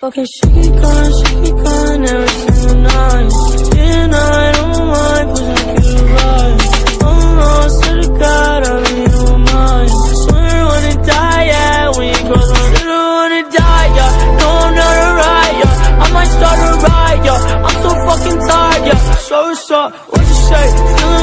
Okay, shake it gone every single night. And I don't mind pushing you to ride. Oh no, I swear to God, I really don't mind. Swear I wanna die, yeah, when you cross my swear I wanna die, yeah. No, I'm not alright, yeah. I might start a riot, yeah. I'm so fucking tired, yeah. So, what you say? Feeling